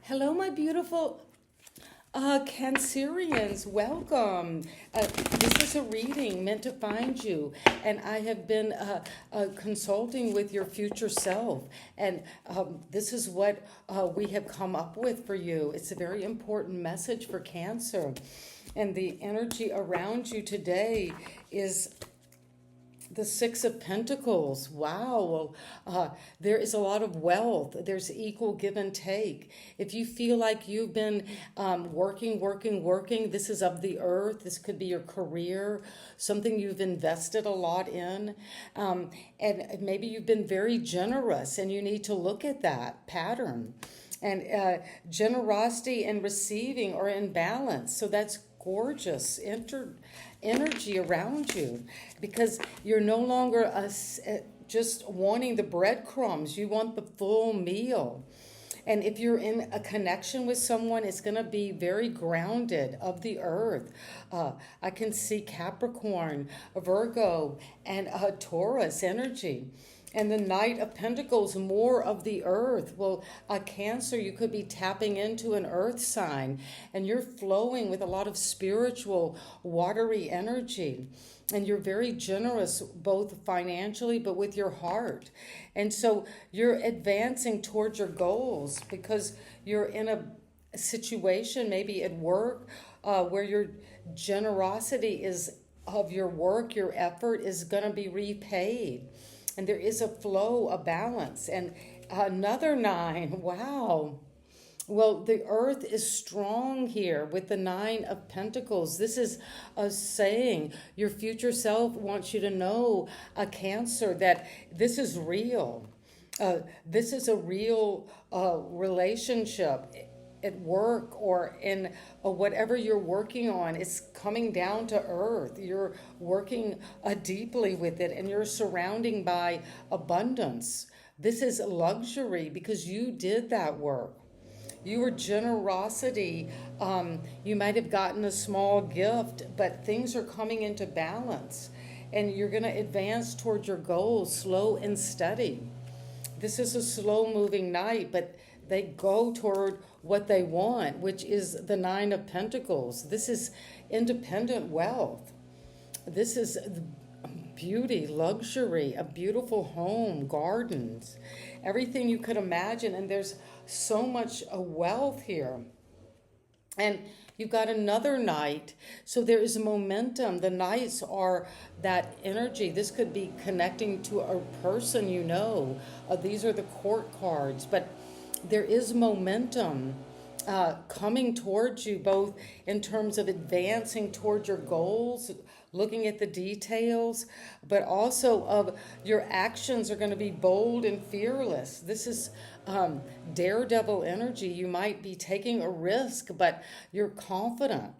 Hello, my beautiful Cancerians. Welcome. This is a reading meant to find you, and I have been consulting with your future self, and this is what we have come up with for you. It's a very important message for Cancer, and the energy around you today is the Six of Pentacles. Wow. There is a lot of wealth. There's equal give and take. If you feel like you've been working, this is of the earth. This could be your career, something you've invested a lot in. And maybe you've been very generous and you need to look at that pattern. And generosity and receiving are in balance. So that's gorgeous energy around you, because you're no longer just wanting the breadcrumbs. You want the full meal. And if you're in a connection with someone, it's going to be very grounded of the earth. I can see Capricorn, Virgo, and Taurus energy. And the Knight of Pentacles, more of the earth. Well, a Cancer, you could be tapping into an earth sign, and you're flowing with a lot of spiritual, watery energy. And you're very generous, both financially, but with your heart. And so you're advancing towards your goals because you're in a situation, maybe at work, where your generosity is of your work, your effort is going to be repaid. And there is a flow, a balance. And another nine, wow. Well, the earth is strong here with the Nine of Pentacles. This is a saying your future self wants you to know, a Cancer, that this is real. This is a real relationship at work or in whatever you're working on. It's coming down to earth. You're working deeply with it, and you're surrounding by abundance. This is luxury because you did that work. Your generosity, you might have gotten a small gift, but things are coming into balance, and you're going to advance toward your goals slow and steady. This is a slow moving night, but they go toward what they want, which is the Nine of Pentacles. This is independent wealth. This is beauty, luxury, a beautiful home, gardens, everything you could imagine. And there's so much wealth here. And you've got another Knight. So there is momentum. The Knights are that energy. This could be connecting to a person you know. These are the Court cards. But there is momentum coming towards you, both in terms of advancing toward your goals, looking at the details, but also of your actions are going to be bold and fearless. This is daredevil energy. You might be taking a risk, but you're confident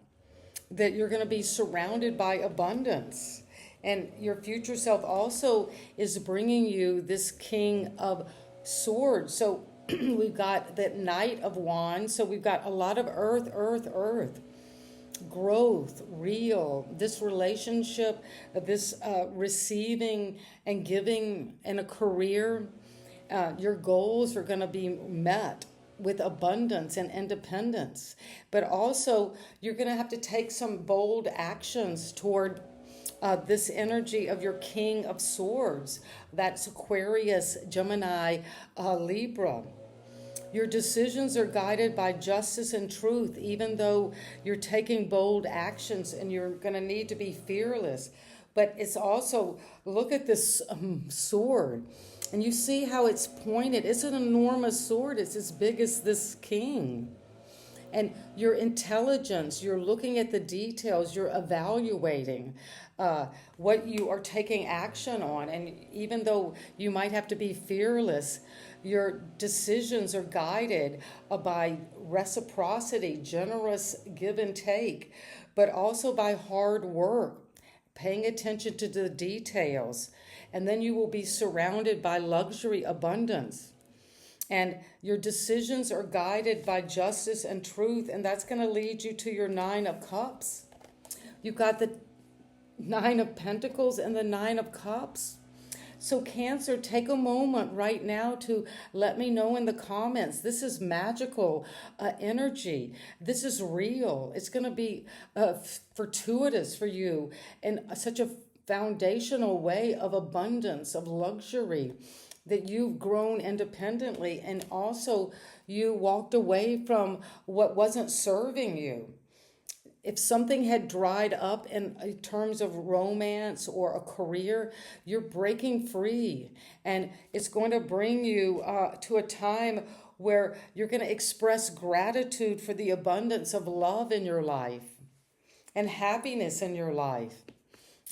that you're going to be surrounded by abundance. And your future self also is bringing you this King of Swords. So we've got that Knight of Wands. So we've got a lot of earth, growth, real, this relationship, this receiving and giving in a career. Your goals are going to be met with abundance and independence. But also, you're going to have to take some bold actions toward this energy of your King of Swords. That's Aquarius, Gemini, Libra. Your decisions are guided by justice and truth, even though you're taking bold actions and you're going to need to be fearless. But it's also, look at this sword, and you see how it's pointed. It's an enormous sword. It's as big as this king. And your intelligence, you're looking at the details, you're evaluating what you are taking action on. And even though you might have to be fearless, your decisions are guided by reciprocity, generous give and take, but also by hard work, paying attention to the details. And then you will be surrounded by luxury, abundance. And your decisions are guided by justice and truth, and that's going to lead you to your Nine of Cups. You've got the Nine of Pentacles and the Nine of Cups. So Cancer, take a moment right now to let me know in the comments. This is magical energy. This is real. It's going to be fortuitous for you in such a foundational way of abundance, of luxury, that you've grown independently, and also you walked away from what wasn't serving you. If something had dried up in terms of romance or a career, you're breaking free. And it's going to bring you to a time where you're going to express gratitude for the abundance of love in your life and happiness in your life.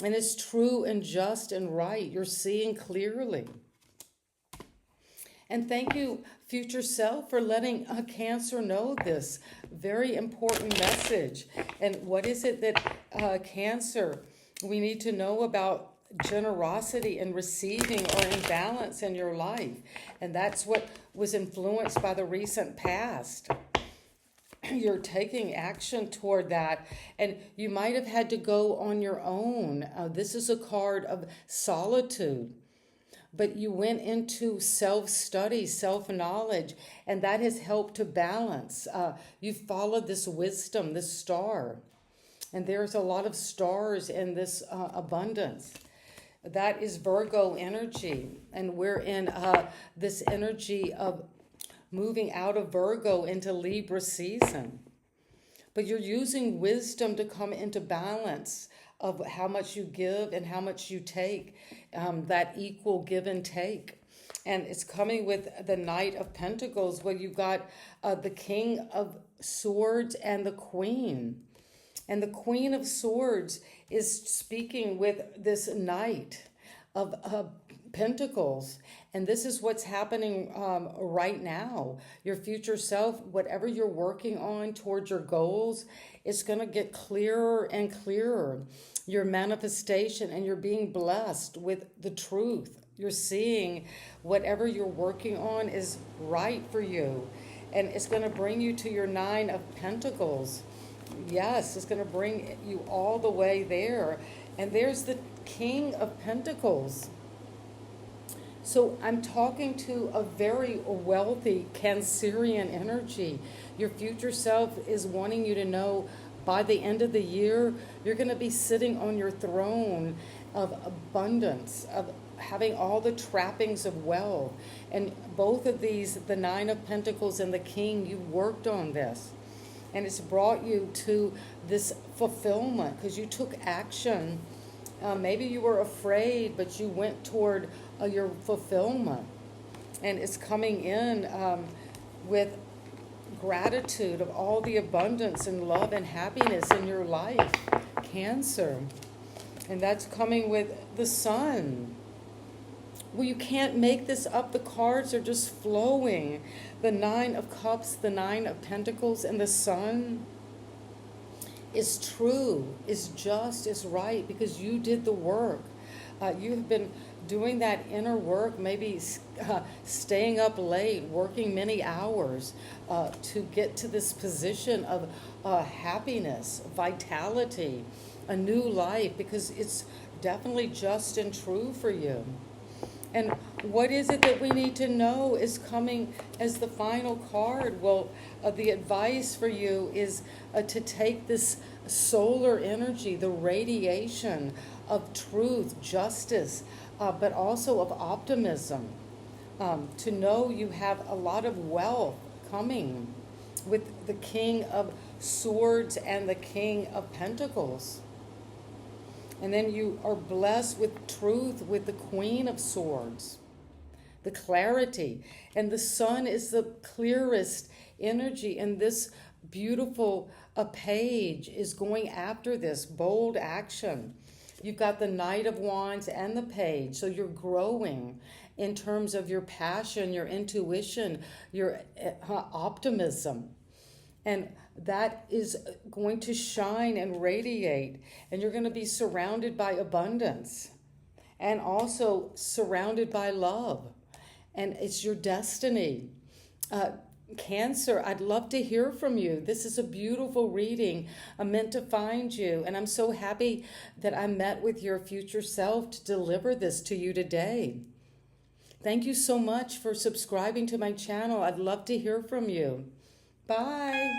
And it's true and just and right. You're seeing clearly. And thank you, future self, for letting Cancer know this very important message. And what is it that Cancer, we need to know about generosity and receiving or imbalance in your life? And that's what was influenced by the recent past. You're taking action toward that, and you might have had to go on your own. This is a card of solitude. But you went into self-study, self-knowledge, and that has helped to balance. You followed this wisdom, this star. And there's a lot of stars in this abundance. That is Virgo energy. And we're in this energy of moving out of Virgo into Libra season. But you're using wisdom to come into balance of how much you give and how much you take, that equal give and take. And it's coming with the Knight of Pentacles, where you got the King of Swords and the Queen. And the Queen of Swords is speaking with this Knight of Pentacles. And this is what's happening right now. Your future self, whatever you're working on towards your goals, it's going to get clearer and clearer. Your manifestation, and you're being blessed with the truth. You're seeing whatever you're working on is right for you. And it's going to bring you to your 9 of Pentacles. Yes, it's going to bring you all the way there. And there's the King of Pentacles. So I'm talking to a very wealthy Cancerian energy. Your future self is wanting you to know by the end of the year, you're going to be sitting on your throne of abundance, of having all the trappings of wealth. And both of these, the 9 of Pentacles and the King, you worked on this. And it's brought you to this fulfillment because you took action. Maybe you were afraid, but you went toward your fulfillment. And it's coming in with gratitude of all the abundance and love and happiness in your life, Cancer. And that's coming with the Sun. Well, you can't make this up. The cards are just flowing. The 9 of Cups, the 9 of Pentacles, and the Sun is true, is just, is right, because you did the work. You've been doing that inner work, maybe staying up late, working many hours to get to this position of happiness, vitality, a new life, because it's definitely just and true for you. And what is it that we need to know is coming as the final card? Well, the advice for you is to take this solar energy, the radiation of truth, justice, but also of optimism, to know you have a lot of wealth coming with the King of Swords and the King of Pentacles. And then you are blessed with truth with the Queen of Swords, the clarity. And the Sun is the clearest energy. And this beautiful page is going after this bold action. You've got the Knight of Wands and the Page. So you're growing in terms of your passion, your intuition, your optimism. And that is going to shine and radiate. And you're going to be surrounded by abundance and also surrounded by love. And it's your destiny. Cancer, I'd love to hear from you. This is a beautiful reading. I'm meant to find you, and I'm so happy that I met with your future self to deliver this to you today. Thank you so much for subscribing to my channel. I'd love to hear from you. Bye.